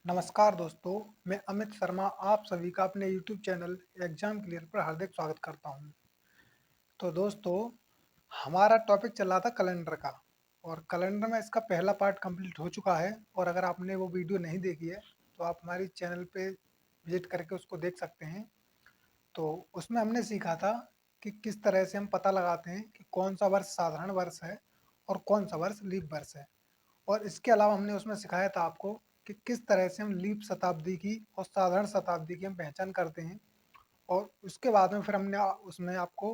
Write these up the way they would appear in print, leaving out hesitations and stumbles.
नमस्कार दोस्तों, मैं अमित शर्मा आप सभी का अपने YouTube चैनल एग्जाम क्लियर पर हार्दिक स्वागत करता हूं। तो दोस्तों, हमारा टॉपिक चल रहा था कैलेंडर का और कैलेंडर में इसका पहला पार्ट कंप्लीट हो चुका है और अगर आपने वो वीडियो नहीं देखी है तो आप हमारी चैनल पे विजिट करके उसको देख सकते हैं। तो उसमें हमने सीखा था कि किस तरह से हम पता लगाते हैं कि कौन सा वर्ष साधारण वर्ष है और कौन सा वर्ष लीप वर्ष है। और इसके अलावा हमने उसमें सिखाया था आपको कि किस तरह से हम लीप शताब्दी की और साधारण शताब्दी की हम पहचान करते हैं। और उसके बाद में फिर हमने उसमें आपको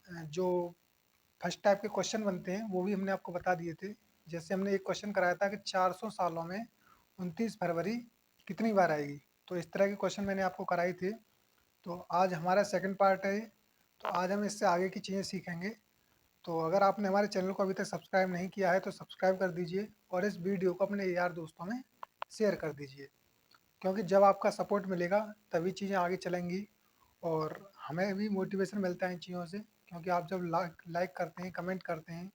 जो फर्स्ट टाइप के क्वेश्चन बनते हैं वो भी हमने आपको बता दिए थे। जैसे हमने एक क्वेश्चन कराया था कि 400 सालों में 29 फरवरी कितनी बार आएगी। तो इस तरह के क्वेश्चन मैंने आपको कराए थे। तो आज हमारा सेकंड पार्ट है। तो आज हम इससे आगे की चीज़ें सीखेंगे। तो अगर आपने हमारे चैनल को अभी तक सब्सक्राइब नहीं किया है तो सब्सक्राइब कर दीजिए और इस वीडियो को अपने यार दोस्तों में शेयर कर दीजिए, क्योंकि जब आपका सपोर्ट मिलेगा तभी चीज़ें आगे चलेंगी और हमें भी मोटिवेशन मिलता है इन चीज़ों से। क्योंकि आप जब लाइक करते हैं, कमेंट करते हैं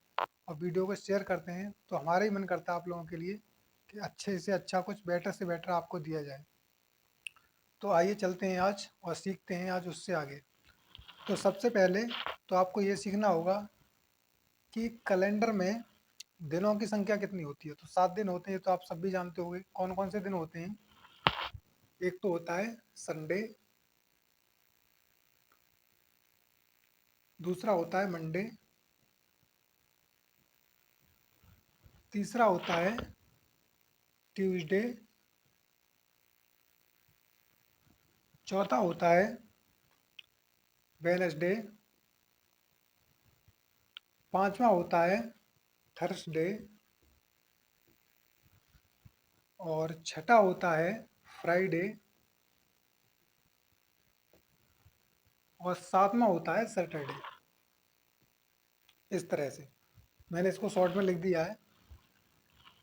और वीडियो को शेयर करते हैं तो हमारा ही मन करता है आप लोगों के लिए कि अच्छे से अच्छा कुछ बेटर से बेटर आपको दिया जाए। तो आइए चलते हैं आज और सीखते हैं आज उससे आगे। तो सबसे पहले तो आपको ये सीखना होगा कि कैलेंडर में दिनों की संख्या कितनी होती है। तो 7 दिन होते हैं, तो आप सब भी जानते होंगे कौन कौन से दिन होते हैं। एक तो होता है संडे, दूसरा होता है मंडे, तीसरा होता है ट्यूसडे, चौथा होता है वेडनेसडे, पांचवा होता है थर्सडे और छठा होता है फ्राइडे और सातवां होता है सैटरडे। इस तरह से मैंने इसको शॉर्ट में लिख दिया है।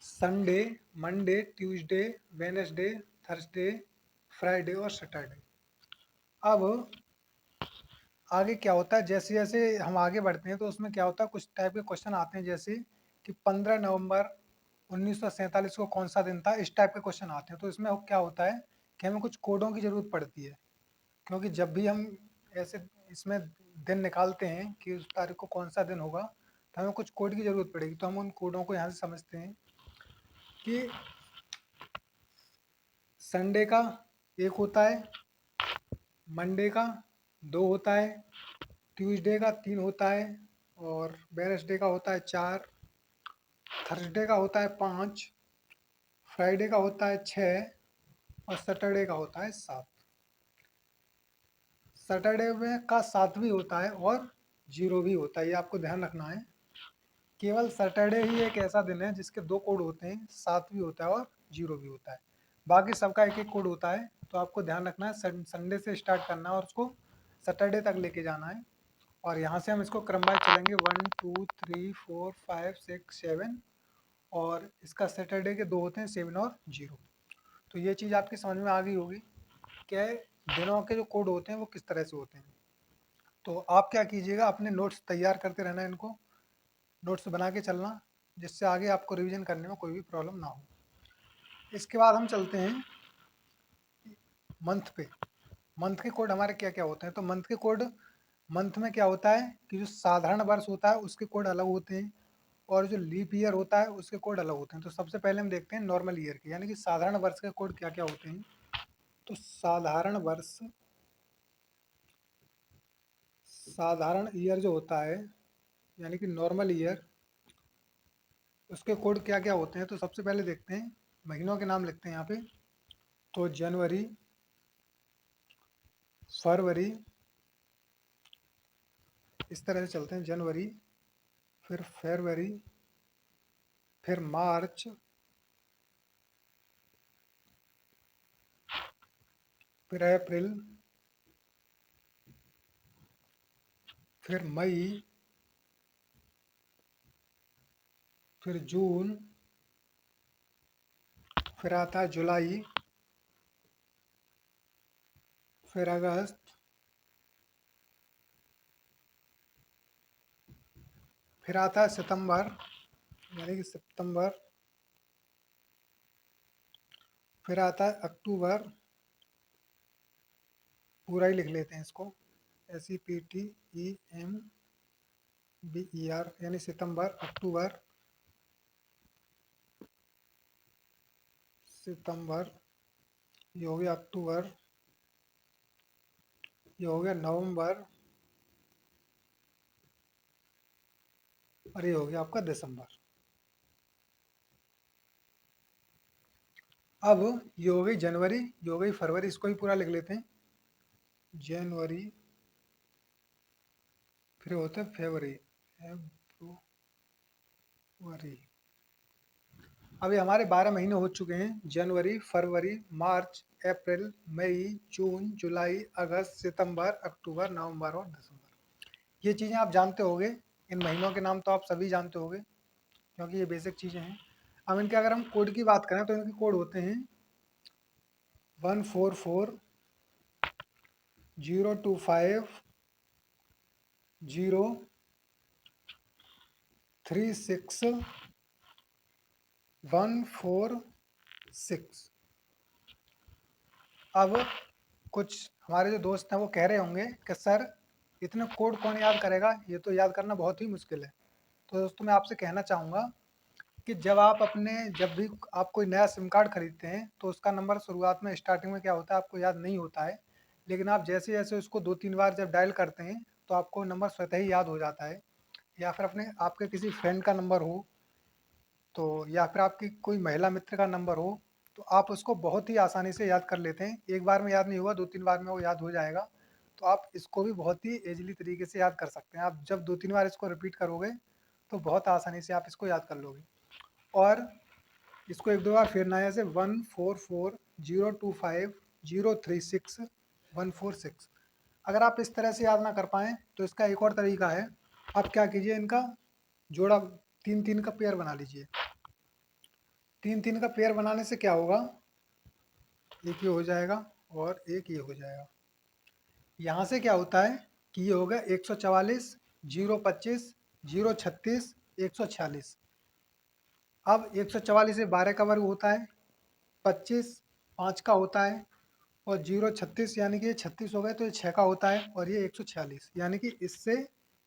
Sunday, Monday, Tuesday, Wednesday, Thursday, Friday और सैटरडे। अब आगे क्या होता है, जैसे जैसे हम आगे बढ़ते हैं तो उसमें क्या होता है, कुछ टाइप के क्वेश्चन आते हैं। जैसे कि 15 नवंबर 1947 को कौन सा दिन था, इस टाइप के क्वेश्चन आते हैं। तो इसमें क्या होता है कि हमें कुछ कोडों की ज़रूरत पड़ती है, क्योंकि जब भी हम ऐसे इसमें दिन निकालते हैं कि उस तारीख को कौन सा दिन होगा तो हमें कुछ कोड की ज़रूरत पड़ेगी। तो हम उन कोडों को यहाँ से समझते हैं कि संडे का एक होता है, मंडे का दो होता है, ट्यूसडे का तीन होता है और वेडनेसडे का होता है चार, थर्सडे का होता है पाँच, फ्राइडे का होता है छः और सैटरडे का होता है सात। सैटरडे में का सात भी होता है और जीरो भी होता है, ये आपको ध्यान रखना है। केवल सैटरडे ही एक ऐसा दिन है जिसके दो कोड होते हैं, सात भी होता है और जीरो भी होता है। बाकी सबका एक एक कोड होता है। तो आपको ध्यान रखना है, संडे से स्टार्ट करना है और उसको सैटरडे तक लेके जाना है। और यहाँ से हम इसको क्रमवार चलेंगे, 1 2 3 4 5 6 7 और इसका सैटरडे के दो होते हैं, 7 और जीरो। तो ये चीज़ आपकी समझ में आ गई होगी कि दिनों के जो कोड होते हैं वो किस तरह से होते हैं। तो आप क्या कीजिएगा, अपने नोट्स तैयार करते रहना, इनको नोट्स बना के चलना, जिससे आगे आपको रिवीजन करने में कोई भी प्रॉब्लम ना हो। इसके बाद हम चलते हैं मंथ पे। मंथ के कोड हमारे क्या क्या होते हैं। तो मंथ के कोड, मंथ में क्या होता है कि जो साधारण वर्ष होता है उसके कोड अलग होते हैं और जो लीप ईयर होता है उसके कोड अलग होते हैं। तो सबसे पहले हम देखते हैं नॉर्मल ईयर के, यानी कि साधारण वर्ष के कोड क्या क्या होते हैं। तो साधारण वर्ष, साधारण ईयर जो होता है यानी कि नॉर्मल ईयर, उसके कोड क्या क्या होते हैं। तो सबसे पहले देखते हैं, महीनों के नाम लिखते हैं यहाँ पे। तो जनवरी, फरवरी, इस तरह से चलते हैं। जनवरी, फिर फरवरी, फिर मार्च, फिर अप्रैल, फिर मई, फिर जून, फिर आता है जुलाई, फिर अगस्त, फिर आता है सितंबर यानी कि सितंबर, फिर आता है अक्टूबर, पूरा ही लिख लेते हैं इसको, SEPTEMBER, यानी सितंबर, अक्टूबर, सितंबर, ये हो गया अक्टूबर, ये हो गया नवंबर, और ये हो गया आपका दिसंबर। अब ये हो गई जनवरी, ये हो गई फरवरी, इसको ही पूरा लिख लेते हैं, जनवरी, फिर होता है फरवरी, फरवरी। अभी हमारे 12 महीने हो चुके हैं, जनवरी, फरवरी, मार्च, अप्रैल, मई, जून, जुलाई, अगस्त, सितंबर, अक्टूबर, नवंबर और दिसंबर। ये चीज़ें आप जानते होंगे, इन महीनों के नाम तो आप सभी जानते होंगे, क्योंकि ये बेसिक चीज़ें हैं। अब इनके अगर हम कोड की बात करें तो इनके कोड होते हैं 144 025 036 146। अब कुछ हमारे जो दोस्त हैं वो कह रहे होंगे कि सर इतने कोड कौन याद करेगा, ये तो याद करना बहुत ही मुश्किल है। तो दोस्तों मैं आपसे कहना चाहूँगा कि जब भी आप कोई नया सिम कार्ड खरीदते हैं तो उसका नंबर शुरुआत में स्टार्टिंग में क्या होता है आपको याद नहीं होता है, लेकिन आप जैसे जैसे उसको 2-3 बार जब डायल करते हैं तो आपको नंबर स्वतः ही याद हो जाता है। या फिर अपने आपके किसी फ्रेंड का नंबर हो, तो या फिर आपकी कोई महिला मित्र का नंबर हो, तो आप उसको बहुत ही आसानी से याद कर लेते हैं। एक बार में याद नहीं होगा, 2-3 बार में वो याद हो जाएगा। तो आप इसको भी बहुत ही ईज़िली तरीके से याद कर सकते हैं। आप जब 2-3 बार इसको रिपीट करोगे तो बहुत आसानी से आप इसको याद कर लोगे। और इसको 1-2 बार फेरना है, जैसे 144 025 036 146। अगर आप इस तरह से याद ना कर पाएँ तो इसका एक और तरीका है, आप क्या कीजिए, इनका जोड़ा 3-3 का पेयर बना लीजिए। 3-3 का पेयर बनाने से क्या होगा, एक ये हो जाएगा और एक ये हो जाएगा। यहाँ से क्या होता है कि ये होगा 144 025 036 146। अब 144 से 12 का वर्ग होता है, 25 5 का होता है, और 036 यानी कि ये 36 हो गए तो ये 6 का होता है, और ये 146 यानी कि इससे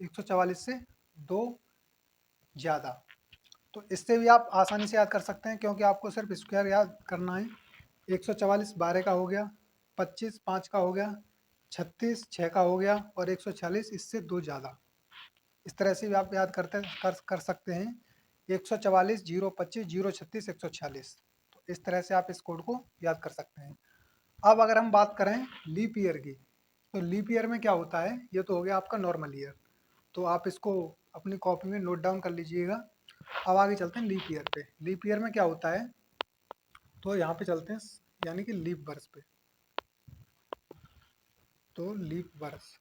144 से 2 ज़्यादा। तो इससे भी आप आसानी से याद कर सकते हैं, क्योंकि आपको सिर्फ स्क्वायर याद करना है। 144 12 का हो गया, 25 5 का हो गया, 36 6 का हो गया, और 146 इससे 2 ज़्यादा। इस तरह से भी आप याद कर सकते हैं, 144 025 036 146। तो इस तरह से आप इस कोड को याद कर सकते हैं। अब अगर हम बात करें लीप ईयर की, तो लीप ईयर में क्या होता है, ये तो हो गया आपका नॉर्मल ईयर, तो आप इसको अपनी कॉपी में नोट डाउन कर लीजिएगा। अब आगे चलते हैं लीप ईयर पे। लीप ईयर में क्या होता है, तो यहाँ पे चलते हैं, यानी कि लीप वर्ष पे। तो लीप वर्ष,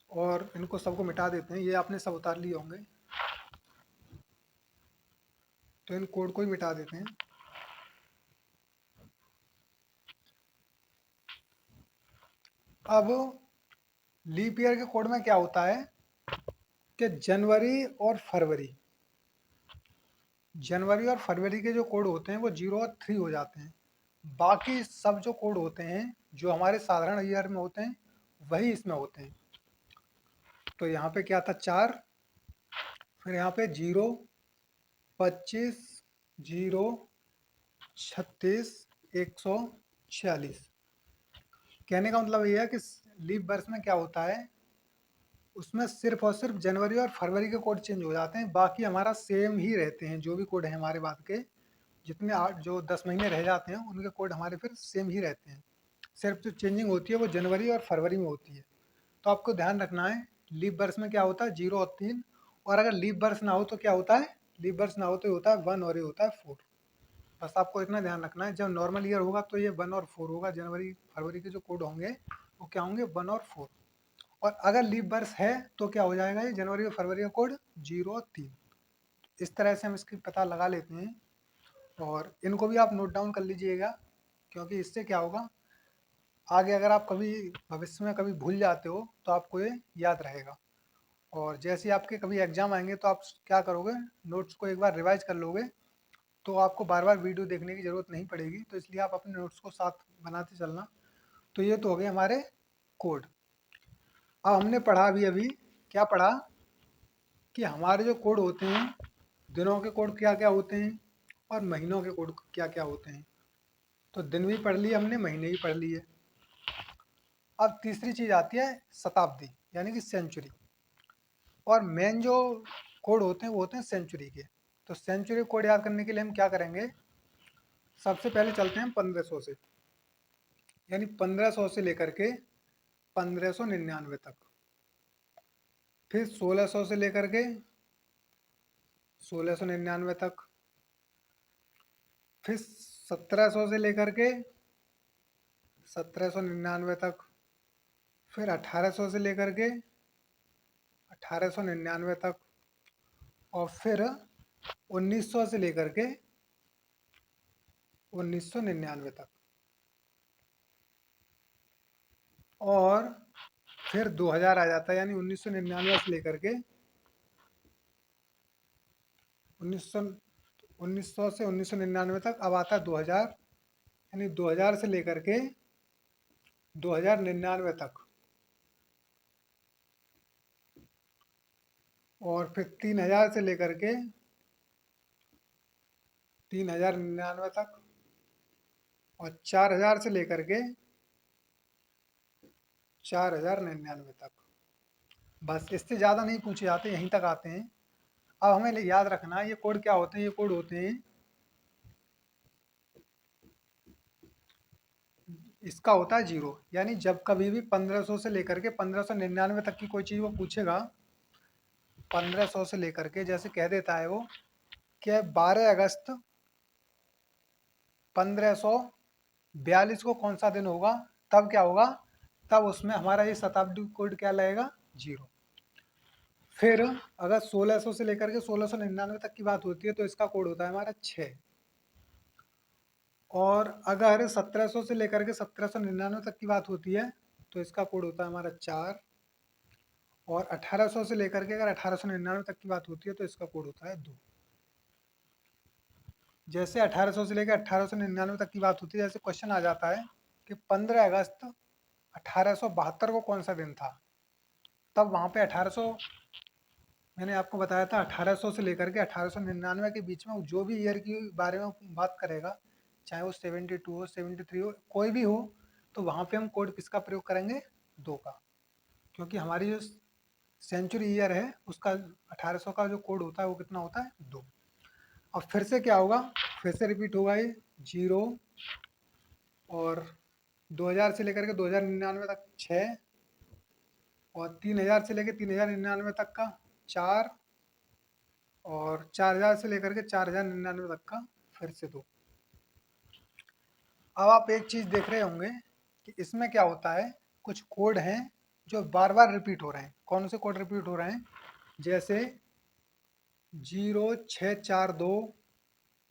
और इनको सबको मिटा देते हैं, ये आपने सब उतार लिए होंगे, तो इन कोड को ही मिटा देते हैं। अब लीप ईयर के कोड में क्या होता है कि जनवरी और फरवरी के जो कोड होते हैं वो 0 और 3 हो जाते हैं। बाकी सब जो कोड होते हैं जो हमारे साधारण ईयर में होते हैं वही इसमें होते हैं। तो यहाँ पे क्या था, 4, फिर यहाँ पे 0 25 0 36 146। कहने का मतलब ये है कि लीप वर्ष में क्या होता है, उसमें सिर्फ और सिर्फ जनवरी और फरवरी के कोड चेंज हो जाते हैं, बाकी हमारा सेम ही रहते हैं। जो भी कोड है हमारे बाद के जितने 8 जो 10 महीने रह जाते हैं उनके कोड हमारे फिर सेम ही रहते हैं। सिर्फ जो चेंजिंग होती है वो जनवरी और फरवरी में होती है। तो आपको ध्यान रखना है, लीप वर्ष में क्या होता है 0 और 3, और अगर लीप वर्ष ना हो तो क्या होता है, लीप वर्ष ना हो तो ये होता है 1 और ये होता है 4। बस आपको इतना ध्यान रखना है, जब नॉर्मल ईयर होगा तो ये 1 और 4 होगा, जनवरी फरवरी के जो कोड होंगे वो क्या होंगे 1 और 4। और अगर लीप वर्ष है तो क्या हो जाएगा, ये जनवरी और फरवरी का कोड 0 और 3। इस तरह से हम इसकी पता लगा लेते हैं, और इनको भी आप नोट डाउन कर लीजिएगा, क्योंकि इससे क्या होगा, आगे अगर आप कभी भविष्य में कभी भूल जाते हो तो आपको ये याद रहेगा। और जैसे ही आपके कभी एग्जाम आएंगे तो आप क्या करोगे, नोट्स को एक बार रिवाइज कर लोगे, तो आपको बार बार वीडियो देखने की ज़रूरत नहीं पड़ेगी, तो इसलिए आप अपने नोट्स को साथ बनाते चलना। तो ये तो हो गए हमारे कोड। अब हमने पढ़ा अभी अभी क्या पढ़ा कि हमारे जो कोड होते हैं, दिनों के कोड क्या क्या होते हैं और महीनों के कोड क्या क्या होते हैं। तो दिन भी पढ़ लिए हमने, महीने भी पढ़ लिए। अब तीसरी चीज़ आती है शताब्दी, यानी कि सेंचुरी। और मेन जो कोड होते हैं वो होते हैं सेंचुरी के। तो सेंचुरी कोड याद करने के लिए हम क्या करेंगे, सबसे पहले चलते हैं 1500 से, यानी 1500 से लेकर के 1599 तक। फिर 1600 से लेकर के 1699 तक। फिर 1700 से लेकर के 1799 तक। फिर 1800 से लेकर के 1899 तक। और फिर 1900 से लेकर के 1999 तक। और फिर 2000 आ जाता है, यानी 1999 से लेकर के 1900 1900 से 1999 तक। अब आता है 2000, यानी 2000 से लेकर के 2099 तक। और फिर 3000 से लेकर के 3099 तक। और 4000 से लेकर के 4099 तक। बस, इससे ज़्यादा नहीं पूछे जाते, यहीं तक आते हैं। अब हमें याद रखना है ये कोड क्या होते हैं। ये कोड होते हैं, इसका होता है जीरो, यानी जब कभी भी 1500 से लेकर के 1599 तक की कोई चीज़ वो पूछेगा, 1500 से लेकर के जैसे कह देता है वो कि 12 अगस्त 1542 को कौन सा दिन होगा, तब क्या होगा, तब उसमें हमारा ये शताब्दी कोड क्या लगेगा, जीरो। फिर अगर 1600 से लेकर के 1699 तक की बात होती है तो इसका कोड होता है हमारा 6। और अगर 1700 से लेकर के 1799 तक की बात होती है तो इसका कोड होता है हमारा 4। और 1800 से लेकर के अगर 1899 तक की बात होती है तो इसका कोड होता है 2। जैसे 1800 से लेकर 1899 तक की बात होती है, जैसे क्वेश्चन आ जाता है कि 15 अगस्त 1872 को कौन सा दिन था, तब वहाँ पे 1800, मैंने आपको बताया था 1800 से लेकर के 1899 के बीच में जो भी ईयर की बारे में बात करेगा, चाहे वो 72 हो, 73 हो, कोई भी हो, तो वहाँ पे हम कोड किसका प्रयोग करेंगे, 2 का। क्योंकि हमारी जो सेंचुरी ईयर है उसका 1800 का जो कोड होता है वो कितना होता है, 2। अब फिर से क्या होगा, फिर से रिपीट होगा ये जीरो। और 2000 से लेकर के 2099 तक 6। और 3000 से लेकर 3099 तक का 4। और 4000 से लेकर के 4099 तक का फिर से 2। अब आप एक चीज़ देख रहे होंगे कि इसमें क्या होता है, कुछ कोड हैं जो बार बार रिपीट हो रहे हैं। कौन से कोड रिपीट हो रहे हैं, जैसे 0642,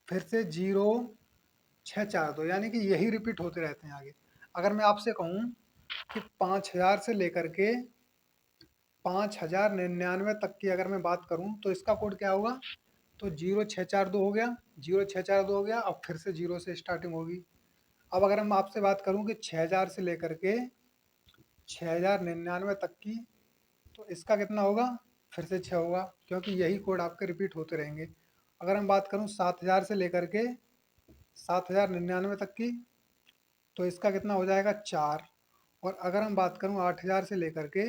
फिर से 0642, यानी कि यही रिपीट होते रहते हैं आगे। अगर मैं आपसे कहूँ कि 5000 से लेकर के 5099 तक की अगर मैं बात करूं तो इसका कोड क्या होगा, तो 0642 हो गया, 0642 हो गया। अब फिर से जीरो से स्टार्टिंग होगी। अब अगर हम आपसे बात करूं कि 6000 से लेकर के 6099 तक की, तो इसका कितना होगा, फिर से 6 होगा, क्योंकि यही कोड आपके रिपीट होते रहेंगे। अगर हम बात करूं 7000 से लेकर के 7099 तक की, तो इसका कितना हो जाएगा, 4। और अगर हम बात करूं 8000 से लेकर के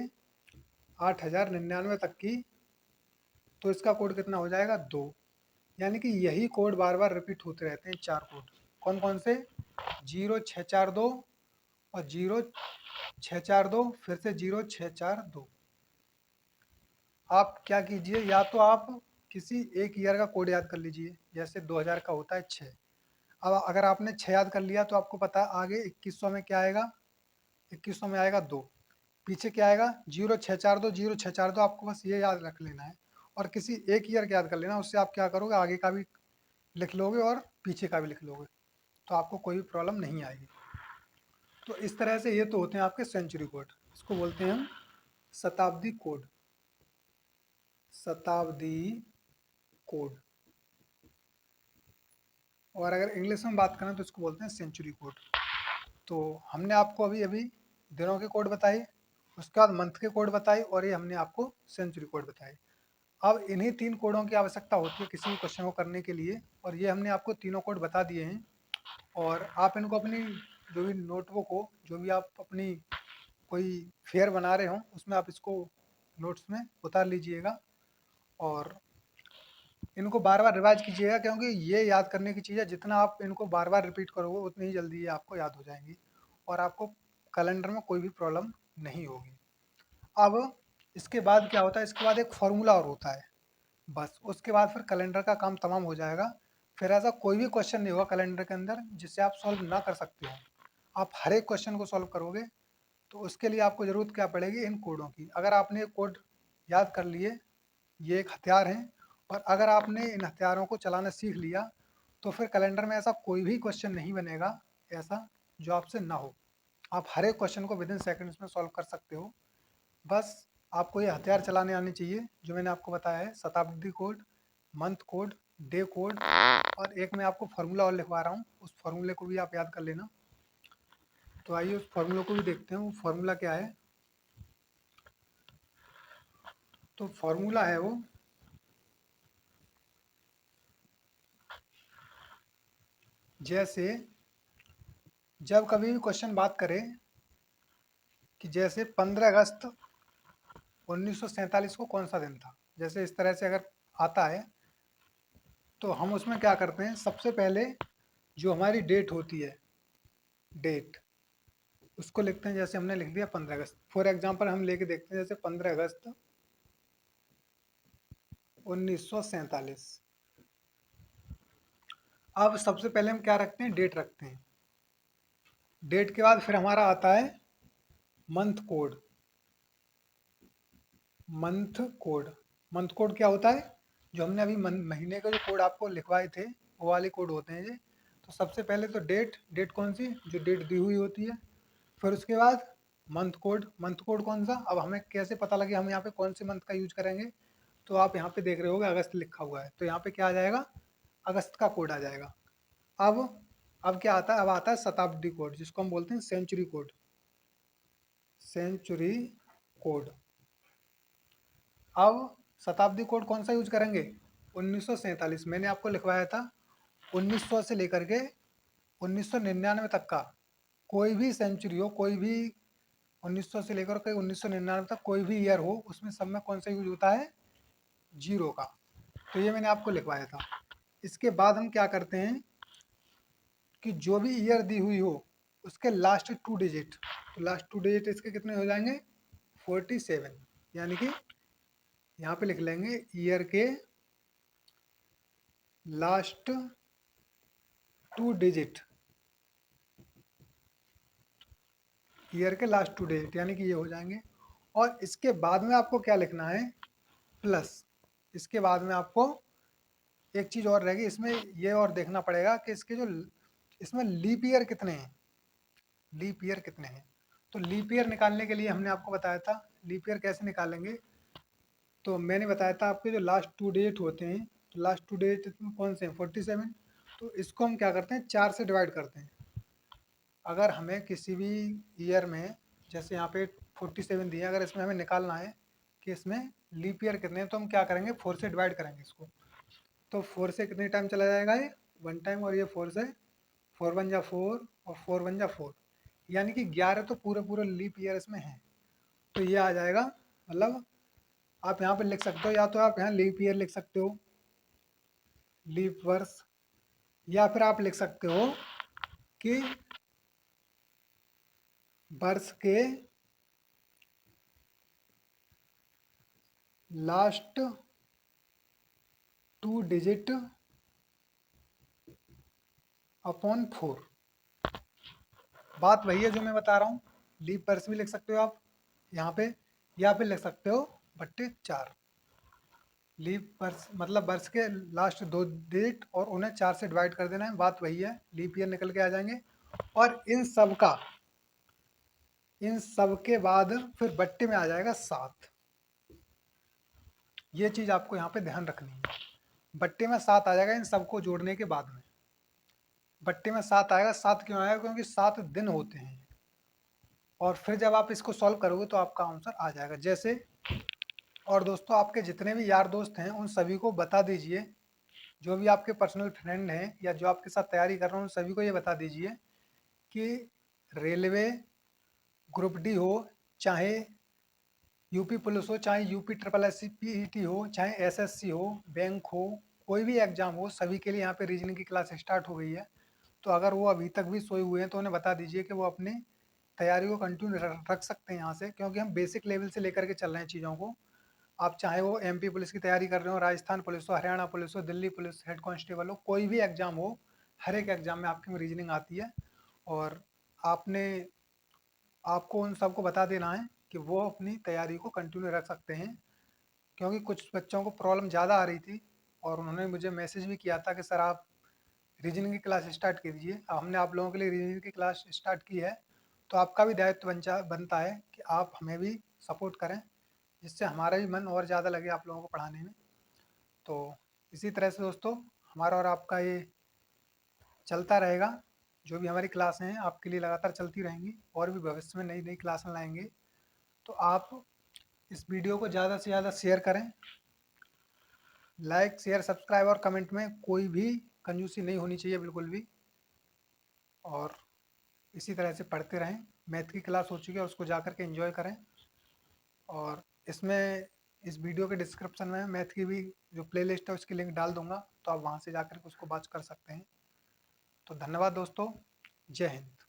8099 तक की, तो इसका कोड कितना हो जाएगा, 2। यानी कि यही कोड बार बार रिपीट होते रहते हैं, 4 कोड। कौन कौन से, 0642 और 0642, फिर से 0642। आप क्या कीजिए, या तो आप किसी एक ईयर का कोड याद कर लीजिए, जैसे 2000 का होता है 6। अब अगर आपने 6 याद कर लिया तो आपको पता है आगे 2100 में क्या आएगा, 2100 में आएगा 2। पीछे क्या आएगा, 0642, 0642, आपको बस ये याद रख लेना है। और किसी एक ईयर का याद कर लेना, उससे आप क्या करोगे, आगे का भी लिख लोगे और पीछे का भी लिख लोगे, तो आपको कोई भी प्रॉब्लम नहीं आएगी। तो इस तरह से ये तो होते हैं आपके सेंचुरी कोड, इसको बोलते हैं हम शताब्दी कोड। शताब्दी कोड। और अगर इंग्लिश में बात करें तो इसको बोलते हैं सेंचुरी कोड। तो हमने आपको अभी अभी दिनों के कोड बताए, उसके बाद मंथ के कोड बताए, और ये हमने आपको सेंचुरी कोड बताए। अब इन्हीं 3 कोडों की आवश्यकता होती है किसी भी क्वेश्चन को करने के लिए, और ये हमने आपको तीनों कोड बता दिए हैं। और आप इनको अपनी जो भी नोटबुक हो, जो भी आप अपनी कोई फेयर बना रहे हो, उसमें आप इसको नोट्स में उतार लीजिएगा और इनको बार-बार रिवाइज़ कीजिएगा, क्योंकि ये याद करने की चीज़ है, जितना आप इनको बार-बार रिपीट करोगे उतनी ही जल्दी ये आपको याद हो जाएँगी और आपको कैलेंडर में कोई भी प्रॉब्लम नहीं होगी। अब इसके बाद क्या होता है, इसके बाद एक फ़ॉर्मूला और होता है, बस उसके बाद फिर कैलेंडर का काम तमाम हो जाएगा। फिर ऐसा कोई भी क्वेश्चन नहीं होगा कैलेंडर के अंदर जिसे आप सॉल्व ना कर सकते हो। आप हर एक क्वेश्चन को सॉल्व करोगे, तो उसके लिए आपको ज़रूरत क्या पड़ेगी, इन कोडों की। अगर आपने ये कोड याद कर लिए, ये एक हथियार हैं, और अगर आपने इन हथियारों को चलाना सीख लिया, तो फिर कैलेंडर में ऐसा कोई भी क्वेश्चन नहीं बनेगा ऐसा जो आपसे ना हो। आप हर एक क्वेश्चन को विदिन सेकंड्स में सॉल्व कर सकते हो। बस आपको ये हथियार चलाने आने चाहिए जो मैंने आपको बताया है, शताब्दी code, month code, day code, और एक मैं आपको फार्मूला और लिखवा रहा हूँ, उस फार्मूले को भी आप याद कर लेना। तो आइए उस फार्मूले को भी देखते हैं, वो फार्मूला क्या है। तो फार्मूला है वो, जैसे जब कभी भी क्वेश्चन बात करें कि जैसे 15 अगस्त 1947 को कौन सा दिन था, जैसे इस तरह से अगर आता है, तो हम उसमें क्या करते हैं, सबसे पहले जो हमारी डेट होती है, डेट, उसको लिखते हैं। जैसे हमने लिख दिया 15 अगस्त, फॉर एग्जांपल हम लेके देखते हैं, जैसे 15 अगस्त 1947। अब सबसे पहले हम क्या रखते हैं, डेट रखते हैं। डेट के बाद फिर हमारा आता है month code. Month code, month code क्या होता है, जो हमने अभी महीने के जो कोड आपको लिखवाए थे, वो वाले कोड होते हैं ये। तो सबसे पहले तो डेट, डेट कौन सी, जो डेट दी हुई होती है। फिर उसके बाद मंथ कोड, मंथ कोड कौन सा, अब हमें कैसे पता लगे हम यहाँ पे कौन से मंथ का यूज करेंगे। तो आप यहाँ पे देख रहे होगे अगस्त लिखा हुआ है, तो यहाँ पे क्या आ जाएगा, अगस्त का कोड आ जाएगा। अब अब क्या आता है, अब आता है शताब्दी कोड, जिसको हम बोलते हैं सेंचुरी कोड। Century code. अब शताब्दी कोड कौन सा यूज करेंगे, 1947 मैंने आपको लिखवाया था। 1900 से लेकर के 1999 तक का कोई भी सेंचुरी हो, कोई भी 1900 से लेकर के 1999 तक कोई भी ईयर हो, उसमें सब में कौन सा यूज होता है, जीरो का। तो ये मैंने आपको लिखवाया था। इसके बाद हम क्या करते हैं कि जो भी ईयर दी हुई हो, उसके लास्ट 2 डिजिट, तो लास्ट 2 डिजिट इसके कितने हो जाएंगे, 47। यानी कि यहाँ पे लिख लेंगे ईयर के लास्ट 2 डिजिट, ईयर के लास्ट 2 डिजिट यानी कि ये हो जाएंगे। और इसके बाद में आपको क्या लिखना है, प्लस। इसके बाद में आपको एक चीज़ और रहेगी इसमें, ये और देखना पड़ेगा कि इसके जो इसमें लीप ईयर कितने हैं, लीप ईयर कितने हैं। तो लीप ईयर निकालने के लिए हमने आपको बताया था, लीप ईयर कैसे निकालेंगे। तो मैंने बताया था आपके जो लास्ट 2 डिजिट होते हैं, तो लास्ट 2 डिजिट कौन से हैं, 47। तो इसको हम क्या करते हैं, 4 से डिवाइड करते हैं। अगर हमें किसी भी ईयर में, जैसे यहाँ पे 47 दिए, अगर इसमें हमें निकालना है कि इसमें लीप ईयर कितने हैं, तो हम क्या करेंगे, 4 से डिवाइड करेंगे इसको। तो 4 से कितने टाइम चला जाएगा, ये 1 टाइम, और ये 4 से 4 1 जा 4 और 4 1 जा 4, यानी कि 11 तो पूरे पूरे लीप ईयर इसमें हैं। तो ये आ जाएगा, मतलब आप यहाँ पे लिख सकते हो, या तो आप यहाँ लीप ईयर लिख सकते हो, लीप वर्ष, या फिर आप लिख सकते हो कि वर्ष के लास्ट 2 डिजिट अपॉन 4। बात वही है जो मैं बता रहा हूँ, लीप वर्ष भी लिख सकते हो आप यहाँ पे, या फिर लिख सकते हो बट्टे 4। लीप वर्ष मतलब वर्ष के लास्ट 2 डिजिट और उन्हें 4 से डिवाइड कर देना है, बात वही है, लीप ईयर निकल के आ जाएंगे। और इन सब के बाद फिर बट्टे में आ जाएगा 7। ये चीज़ आपको यहाँ पे ध्यान रखनी है, बट्टे में 7 आ जाएगा इन सबको जोड़ने के बाद में। बट्टे में 7 आएगा, 7 क्यों आएगा? क्योंकि 7 दिन होते हैं और फिर जब आप इसको सॉल्व करोगे तो आपका आंसर आ जाएगा। जैसे और दोस्तों आपके जितने भी यार दोस्त हैं उन सभी को बता दीजिए, जो भी आपके पर्सनल फ्रेंड हैं या जो आपके साथ तैयारी कर रहे हैं उन सभी को ये बता दीजिए कि रेलवे ग्रुप डी हो, चाहे यूपी पुलिस हो, चाहे UP triple S C PET हो, चाहे एसएससी हो, बैंक हो, कोई भी एग्जाम हो, सभी के लिए यहाँ पे रीजनिंग की क्लास स्टार्ट हो गई है। तो अगर वो अभी तक भी सोए हुए हैं तो उन्हें बता दीजिए कि वो अपनी तैयारी को कंटिन्यू रख सकते हैं यहाँ से, क्योंकि हम बेसिक लेवल से लेकर के चल रहे हैं चीज़ों को। आप चाहे वो एमपी पुलिस की तैयारी कर रहे हो, राजस्थान पुलिस हो, हरियाणा पुलिस हो, दिल्ली पुलिस, हेड कांस्टेबल हो, कोई भी एग्जाम हो, हर एक एग्जाम में आपकी रीजनिंग आती है। और आपने आपको उन सबको बता देना है कि वो अपनी तैयारी को कंटिन्यू रख सकते हैं, क्योंकि कुछ बच्चों को प्रॉब्लम ज़्यादा आ रही थी और उन्होंने मुझे मैसेज भी किया था कि सर आप रीजनिंग की क्लास स्टार्ट कीजिए। अब हमने आप लोगों के लिए रीजनिंग की क्लास स्टार्ट की है, तो आपका भी दायित्व बनता है कि आप हमें भी सपोर्ट करें, जिससे हमारा भी मन और ज़्यादा लगे आप लोगों को पढ़ाने में। तो इसी तरह से दोस्तों हमारा और आपका ये चलता रहेगा। जो भी हमारी क्लासें हैं आपके लिए लगातार चलती रहेंगी और भी भविष्य में नई नई क्लासें लाएंगे। तो आप इस वीडियो को ज़्यादा से ज़्यादा शेयर करें। लाइक शेयर सब्सक्राइब और कमेंट में कोई भी कंजूसी नहीं होनी चाहिए बिल्कुल भी। और इसी तरह से पढ़ते रहें। मैथ की क्लास हो चुकी है, उसको जा कर के एंजॉय करें। और इसमें इस वीडियो के डिस्क्रिप्शन में मैथ की भी जो प्लेलिस्ट है उसकी लिंक डाल दूंगा, तो आप वहाँ से जा कर के उसको वॉच कर सकते हैं। तो धन्यवाद दोस्तों, जय हिंद।